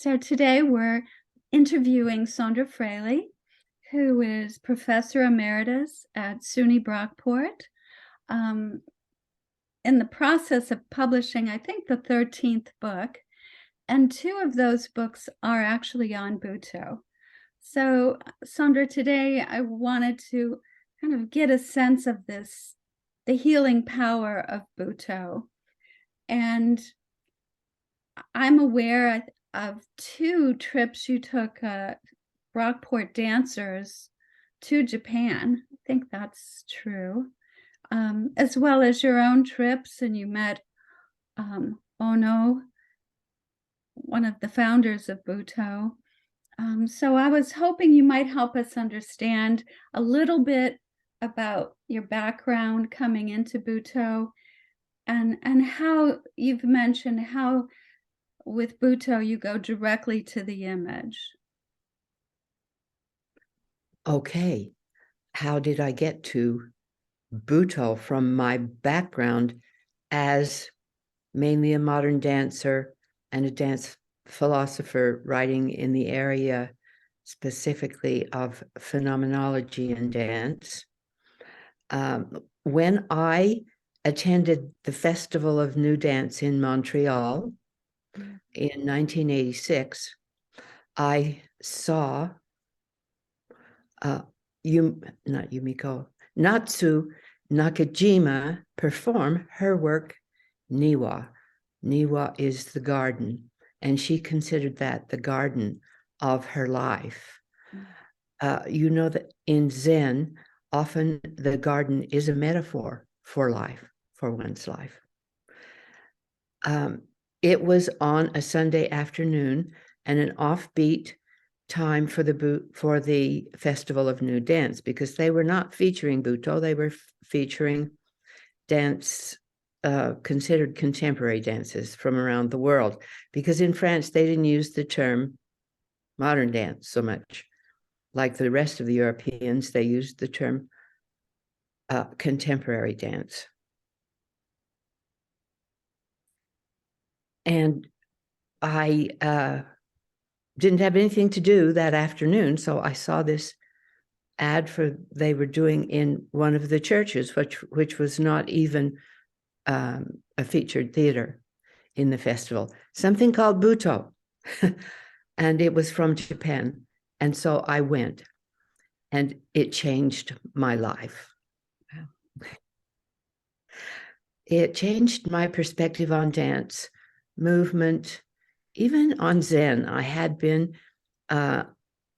So today we're interviewing Sondra Fraleigh, who is Professor Emeritus at SUNY Brockport, um, in the process of publishing, I think, the 13th book. And two of those books are actually on Butoh. So, Sondra, today I wanted to kind of get a sense of this, the healing power of Butoh. And I'm aware of two trips you took, Brockport dancers to Japan. I think that's true. As well as your own trips, and you met Ono, one of the founders of Butoh. So I was hoping you might help us understand a little bit about your background coming into Butoh, and how you've mentioned how with Butoh you go directly to the image. Okay, how did I get to Butoh from my background as mainly a modern dancer and a dance philosopher writing in the area specifically of phenomenology and dance? When I attended the Festival of New Dance in Montreal in 1986, I saw Natsu Nakajima perform her work, Niwa. Niwa is the garden, and she considered that the garden of her life. You know that in Zen, often the garden is a metaphor for life, for one's life. It was on a Sunday afternoon and an offbeat time for the Festival of New Dance, because they were not featuring Butoh, they were featuring dance considered contemporary dances from around the world, because in France they didn't use the term modern dance so much. Like the rest of the Europeans, they used the term contemporary dance. And I didn't have anything to do that afternoon, so I saw this ad they were doing in one of the churches, which was not even a featured theater in the festival, something called Butoh, and it was from Japan. And so I went, and it changed my life. It changed my perspective on dance, movement, even on Zen. I had been, I'm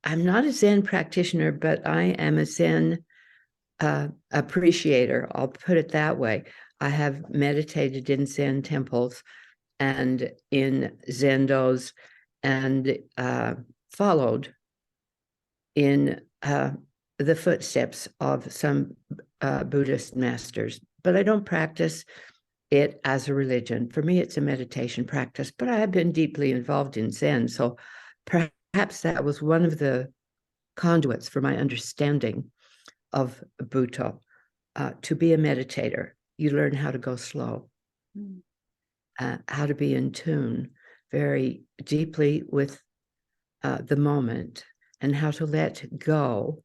not a Zen practitioner, but I am a Zen appreciator. I'll put it that way. I have meditated in Zen temples and in zendos, and followed in the footsteps of some Buddhist masters, but I don't practice it as a religion. For me, it's a meditation practice, but I have been deeply involved in Zen. So perhaps that was one of the conduits for my understanding of Butoh. To be a meditator, you learn how to go slow, how to be in tune very deeply with the moment, and how to let go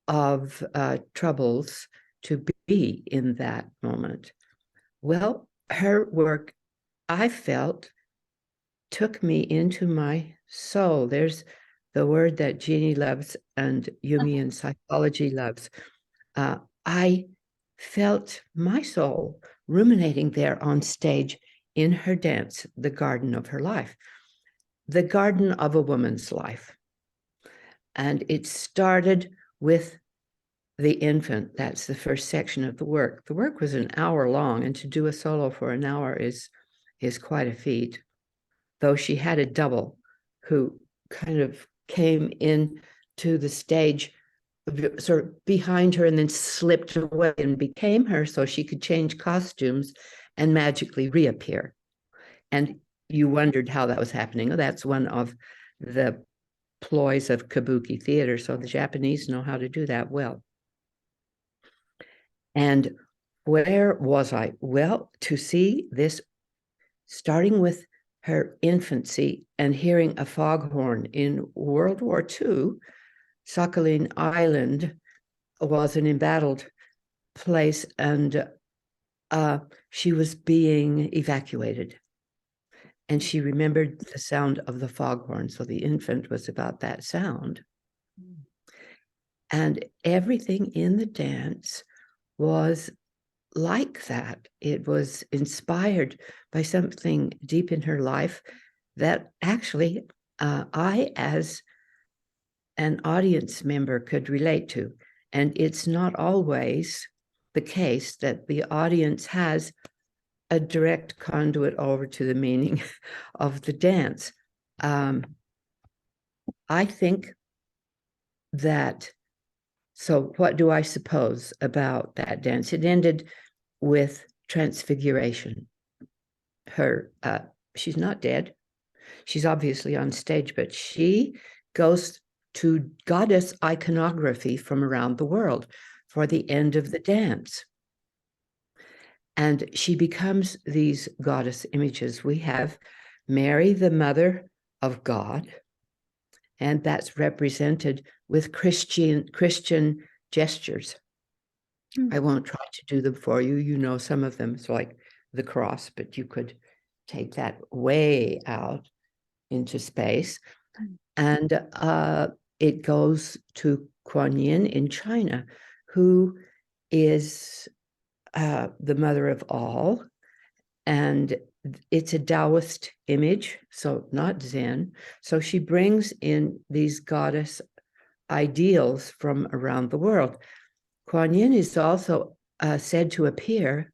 of troubles to be in that moment. Well, her work, I felt, took me into my soul. There's the word that Jeanne loves and Jungian psychology loves. I felt my soul ruminating there on stage in her dance, the garden of her life, the garden of a woman's life. And it started with the infant. That's the first section of the work. The work was an hour long, and to do a solo for an hour is quite a feat, though she had a double who kind of came in to the stage sort of behind her and then slipped away and became her, so she could change costumes and magically reappear. And you wondered how that was happening. Oh, that's one of the ploys of kabuki theater. So the Japanese know how to do that well. And where was I? Well, to see this, starting with her infancy and hearing a foghorn. In World War II, Sakhalin Island was an embattled place, and she was being evacuated. And she remembered the sound of the foghorn. So the infant was about that sound. And everything in the dance was like that. It was inspired by something deep in her life that actually I, as an audience member, could relate to. And it's not always the case that the audience has a direct conduit over to the meaning of the dance. I think that, so what do I suppose about that dance? It ended with transfiguration. She's not dead. She's obviously on stage, but she goes to goddess iconography from around the world for the end of the dance. And she becomes these goddess images. We have Mary, the mother of God, and that's represented with Christian gestures. I won't try to do them for you. You know some of them. It's like the cross, but you could take that way out into space. And it goes to Kuan Yin in China, who is the mother of all. And it's a Taoist image, so not Zen. So she brings in these goddess ideals from around the world. Kuan Yin is also said to appear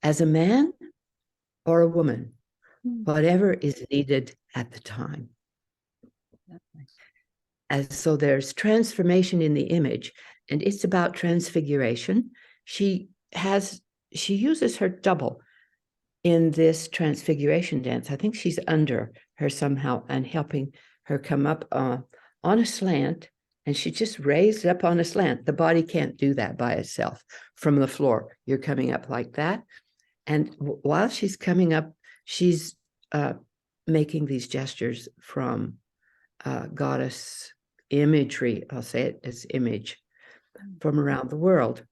as a man or a woman, whatever is needed at the time. And so there's transformation in the image, and it's about transfiguration. She uses her double in this transfiguration dance. I think she's under her somehow and helping her come up on a slant, and she just raised up on a slant. The body can't do that by itself from the floor. You're coming up like that. And while she's coming up, she's making these gestures from goddess imagery. I'll say it as image from around the world.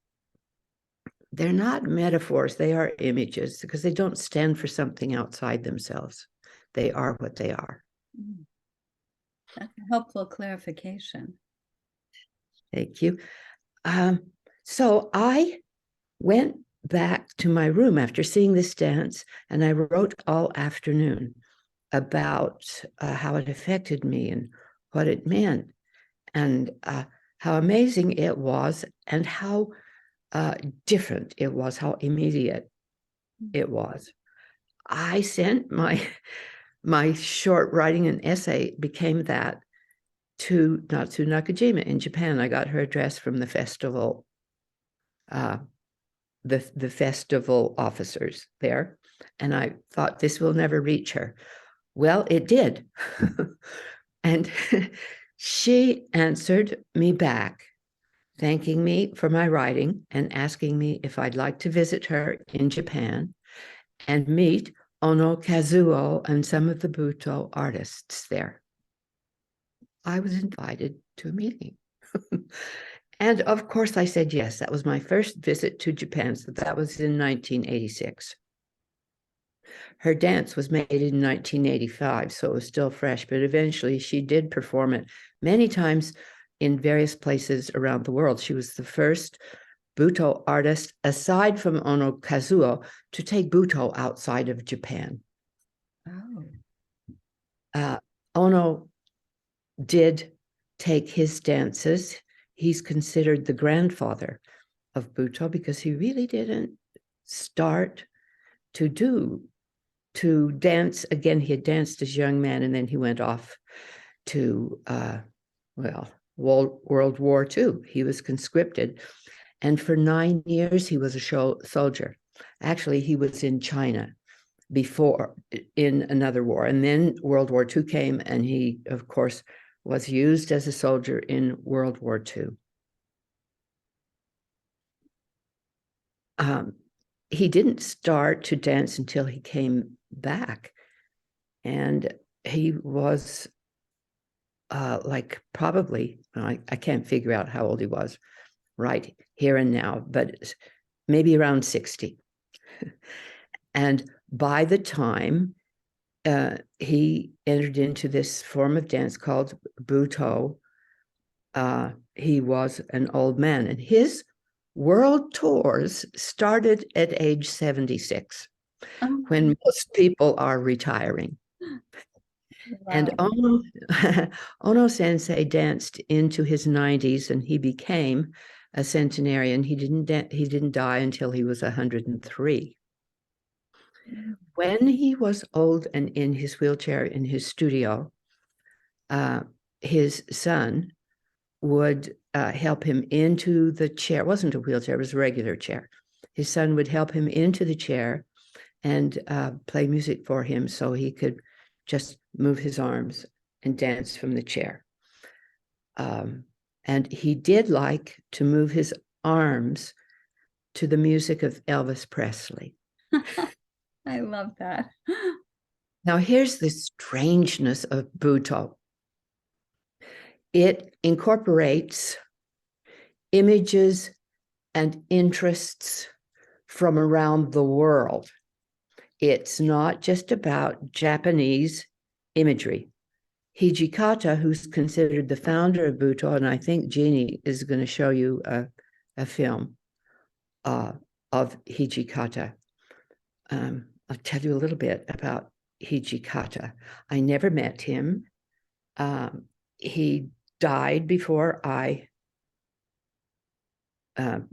They're not metaphors, they are images, because they don't stand for something outside themselves. They are what they are. That's a helpful clarification. Thank you. So I went back to my room after seeing this dance, and I wrote all afternoon about how it affected me and what it meant, and how amazing it was, and how different it was, how immediate it was. I sent my short writing and essay became that to Natsu Nakajima in Japan. I got her address from the festival, the festival officers there, and I thought this will never reach her. Well, it did. And she answered me back, thanking me for my writing and asking me if I'd like to visit her in Japan and meet Ono Kazuo and some of the Butoh artists there. I was invited to a meeting. And of course I said yes. That was my first visit to Japan. So that was in 1986. Her dance was made in 1985, so it was still fresh, but eventually she did perform it many times in various places around the world. She was the first Butoh artist, aside from Ono Kazuo, to take Butoh outside of Japan. Ono did take his dances. He's considered the grandfather of Butoh because he really didn't start to dance. Again, he had danced as a young man, and then he went off to, World War II. He was conscripted. And for 9 years, he was a soldier. Actually, he was in China before, in another war. And then World War II came, and he, of course, was used as a soldier in World War II. He didn't start to dance until he came back And he was like probably, I can't figure out how old he was right here and now, but maybe around 60. And by the time he entered into this form of dance called Butoh, he was an old man. And his world tours started at age 76, when most people are retiring. And Wow. Ono Sensei danced into his 90s, and he became a centenarian. He didn't die until he was 103. When he was old and in his wheelchair in his studio, his son would help him into the chair. It wasn't a wheelchair, it was a regular chair. His son would help him into the chair and play music for him so he could just move his arms and dance from the chair. And he did like to move his arms to the music of Elvis Presley. I love that. Now, here's the strangeness of Butoh. It incorporates images and interests from around the world. It's not just about Japanese imagery. Hijikata, who's considered the founder of Butoh, and I think Jeanne is going to show you a film of Hijikata. I'll tell you a little bit about Hijikata. I never met him. He died before I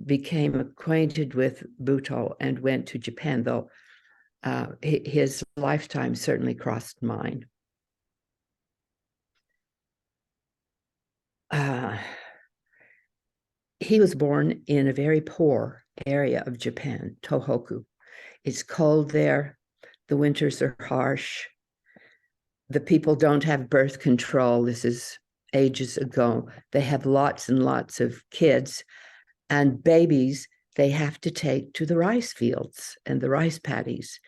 became acquainted with Butoh and went to Japan, though his lifetime certainly crossed mine. He was born in a very poor area of Japan, Tohoku. It's cold there. The winters are harsh. The people don't have birth control. This is ages ago. They have lots and lots of kids, and babies they have to take to the rice fields and the rice paddies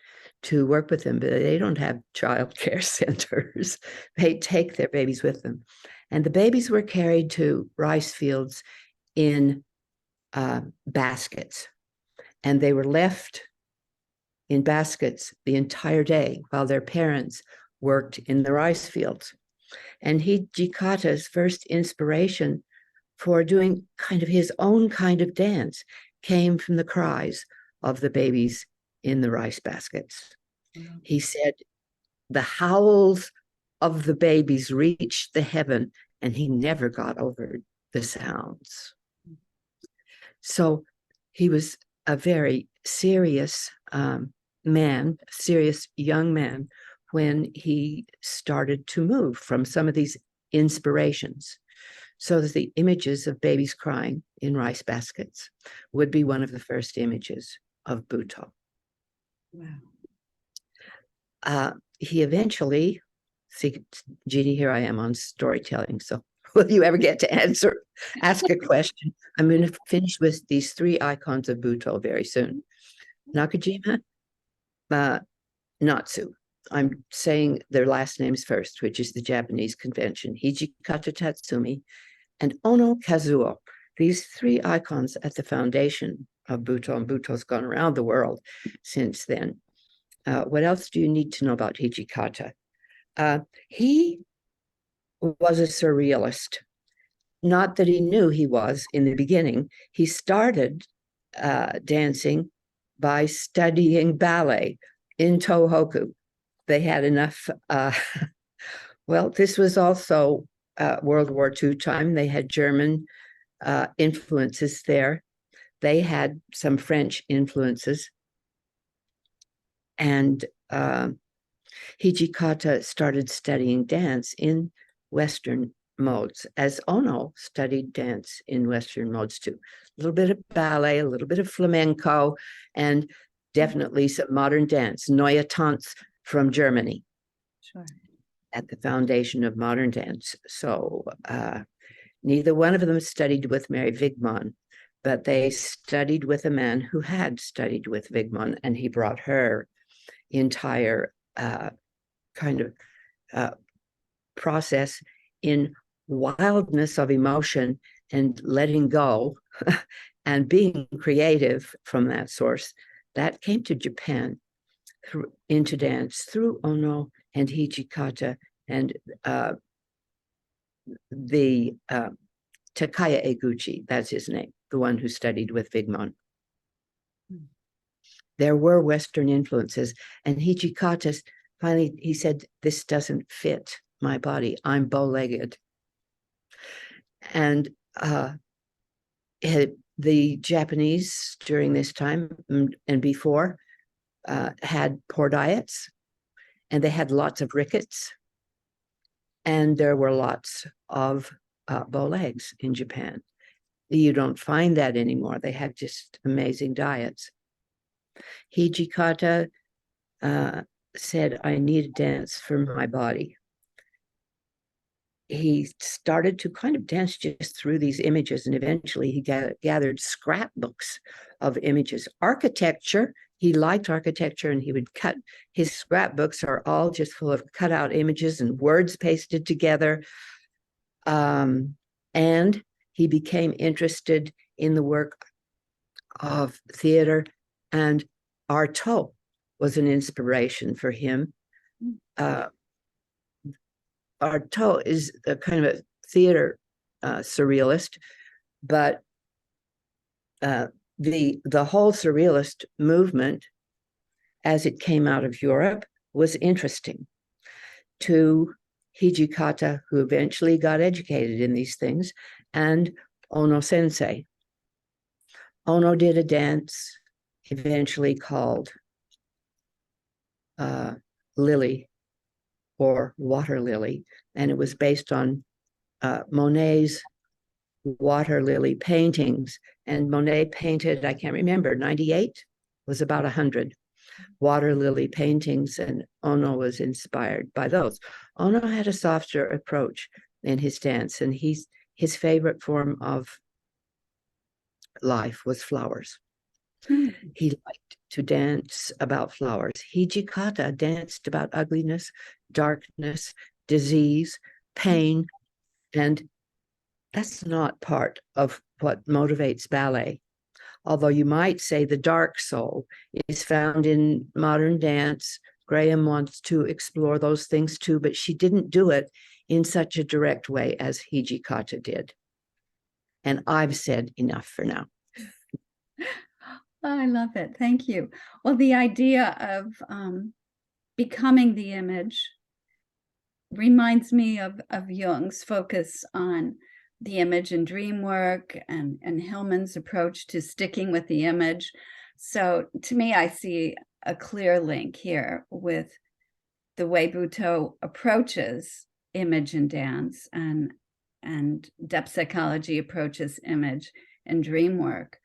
to work with them, but they don't have child care centers. They take their babies with them. And the babies were carried to rice fields in baskets, and they were left in baskets the entire day while their parents worked in the rice fields. And Hijikata's first inspiration for doing kind of his own kind of dance came from the cries of the babies in the rice baskets. Mm-hmm. He said the howls of the babies reached the heaven, and he never got over the sounds. So he was a very serious man, serious young man, when he started to move from some of these inspirations. So that the images of babies crying in rice baskets would be one of the first images of Butoh. Wow. He eventually, see, Jeanne, here I am on storytelling. So will you ever get to ask a question? I'm going to finish with these three icons of Butoh very soon. Nakajima, Natsu. I'm saying their last names first, which is the Japanese convention. Hijikata Tatsumi and Ono Kazuo. These three icons at the foundation of Butoh, and Butoh's gone around the world since then. What else do you need to know about Hijikata? He was a surrealist. Not that he knew he was in the beginning. He started dancing by studying ballet in Tohoku. They had enough, well, this was also World War II time. They had German influences there. They had some French influences. And Hijikata started studying dance in Western modes, as Ono studied dance in Western modes too. A little bit of ballet, a little bit of flamenco, and definitely some modern dance, Neue Tanz from Germany. Sure. At the foundation of modern dance. So neither one of them studied with Mary Wigman, but they studied with a man who had studied with Wigman, and he brought her entire kind of process in wildness of emotion and letting go and being creative from that source, that came to Japan into dance through Ono and Hijikata and the Takaya Eguchi, that's his name, the one who studied with Wigmon. There were Western influences, and Hijikata finally, he said, this doesn't fit my body. I'm bow-legged. And the Japanese during this time and before had poor diets, and they had lots of rickets, and there were lots of bow legs in Japan. You don't find that anymore. They have just amazing diets. Hijikata said, I need a dance for my body. He started to kind of dance just through these images, and eventually he gathered scrapbooks of images. Architecture, he liked architecture, and he would cut, his scrapbooks are all just full of cutout images and words pasted together. And he became interested in the work of theater, and Artaud was an inspiration for him. Artaud is a kind of a theater surrealist, but the whole surrealist movement, as it came out of Europe, was interesting to Hijikata, who eventually got educated in these things, and Ono Sensei. Ono did a dance eventually called Lily, or Water Lily, and it was based on Monet's water lily paintings. And Monet painted, I can't remember, 98, was about 100 water lily paintings, and Ono was inspired by those. Ono had a softer approach in his dance, and his favorite form of life was flowers. He liked to dance about flowers. Hijikata danced about ugliness, darkness, disease, pain, and that's not part of what motivates ballet. Although you might say the dark soul is found in modern dance. Graham wants to explore those things too, but she didn't do it in such a direct way as Hijikata did. And I've said enough for now. I love it. Thank you. Well, the idea of becoming the image reminds me of Jung's focus on the image and dream work, and Hillman's approach to sticking with the image. So to me, I see a clear link here with the way Butoh approaches image and dance, and depth psychology approaches image and dream work.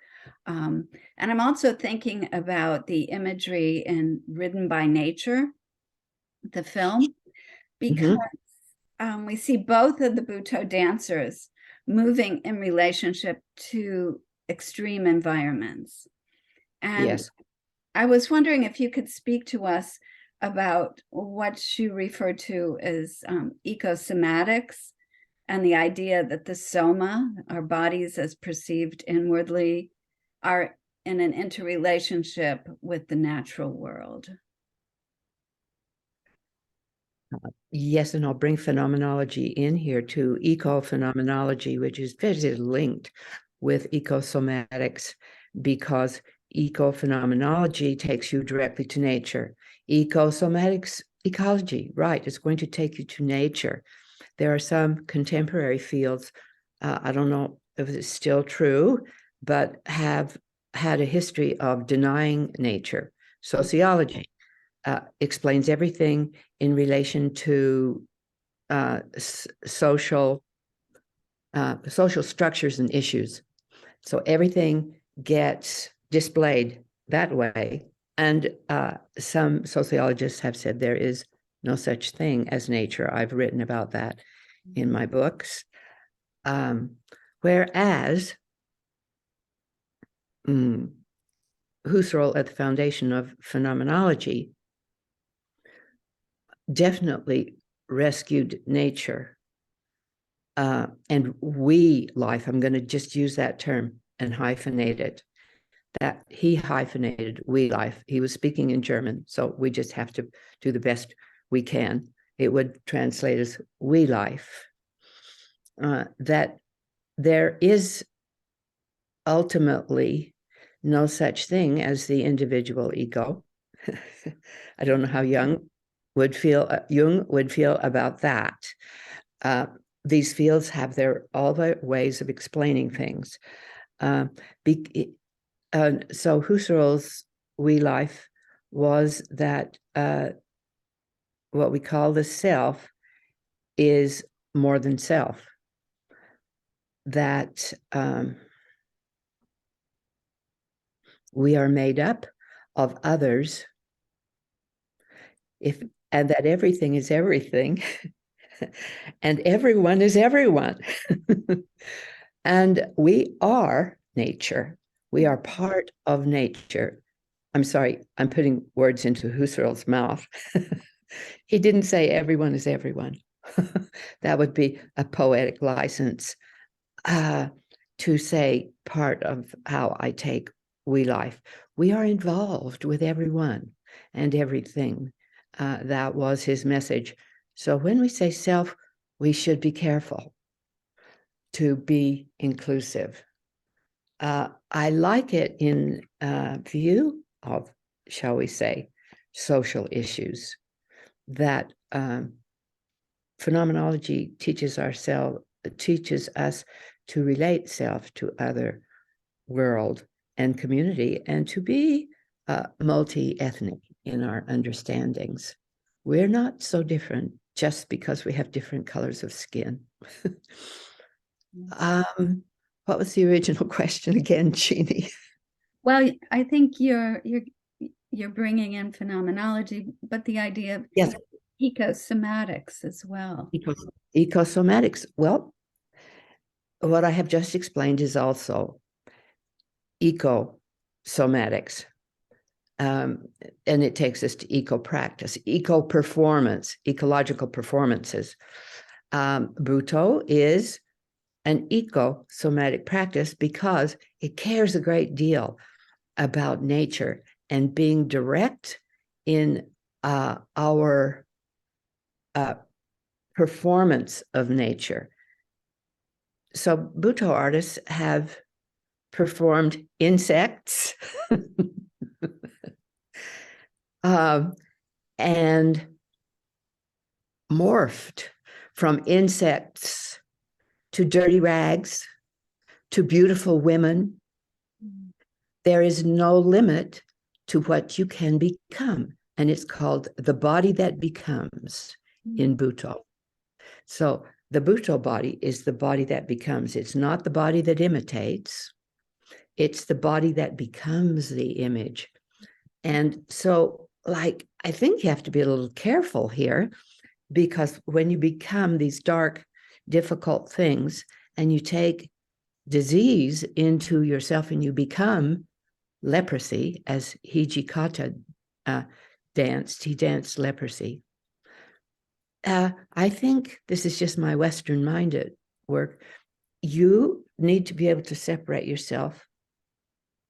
And I'm also thinking about the imagery in Ridden by Nature, the film, because we see both of the Butoh dancers moving in relationship to extreme environments. And yes. I was wondering if you could speak to us about what you refer to as eco-somatics, and the idea that the soma, our bodies as perceived inwardly, are in an interrelationship with the natural world. Yes, and I'll bring phenomenology in here too. Eco-phenomenology, which is very linked with eco-somatics, because eco-phenomenology takes you directly to nature. Eco-somatics, ecology, right, is going to take you to nature. There are some contemporary fields, I don't know if it's still true, but have had a history of denying nature. Sociology explains everything in relation to social structures and issues. So everything gets displayed that way. And some sociologists have said there is no such thing as nature. I've written about that in my books. Whereas Husserl, at the foundation of phenomenology, definitely rescued nature. And we life, I'm going to just use that term and hyphenate it. That he hyphenated we life. He was speaking in German, so we just have to do the best we can. It would translate as we life. That there is ultimately no such thing as the individual ego. I don't know how Jung would feel about that. These fields have all their ways of explaining things. So Husserl's we life was that what we call the self is more than self. That we are made up of others, and that everything is everything, and everyone is everyone. And we are nature. We are part of nature. I'm sorry, I'm putting words into Husserl's mouth. He didn't say everyone is everyone. That would be a poetic license to say part of how I take we life. We are involved with everyone and everything. That was his message. So when we say self, we should be careful to be inclusive. I like it in view of, shall we say, social issues, that phenomenology teaches us to relate self to other world and community, and to be multi-ethnic in our understandings. We're not so different just because we have different colors of skin. What was the original question again, Jeanne? Well, I think you're bringing in phenomenology, but the idea of Yes, eco-somatics as well. Eco-somatics. Well, what I have just explained is also eco-somatics. And it takes us to eco-practice, eco-performance, ecological performances. Butoh is an eco-somatic practice because it cares a great deal about nature and being direct in our performance of nature. So Butoh artists have performed insects and morphed from insects to dirty rags to beautiful women. There is no limit to what you can become. And it's called the body that becomes in Butoh. So the Butoh body is the body that becomes. It's not the body that imitates. It's the body that becomes the image. And so, I think you have to be a little careful here, because when you become these dark, difficult things and you take disease into yourself and you become leprosy, as Hijikata danced, he danced leprosy. I think this is just my Western-minded work. You need to be able to separate yourself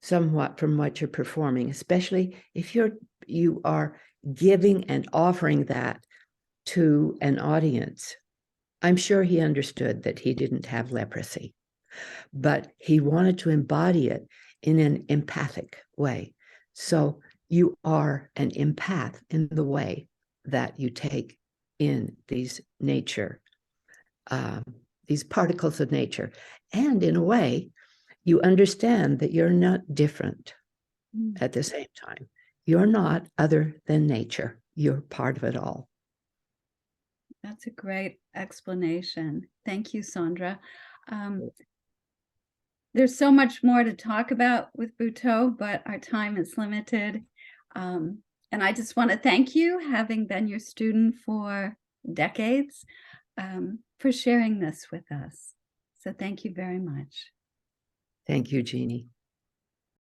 somewhat from what you're performing, especially if you are giving and offering that to an audience. I'm sure he understood that he didn't have leprosy, but he wanted to embody it in an empathic way. So you are an empath in the way that you take in these nature, these particles of nature. And in a way, you understand that you're not different at the same time. You're not other than nature. You're part of it all. That's a great explanation. Thank you, Sondra. There's so much more to talk about with Butoh, but our time is limited. And I just want to thank you, having been your student for decades, for sharing this with us. So thank you very much. Thank you, Jeanne.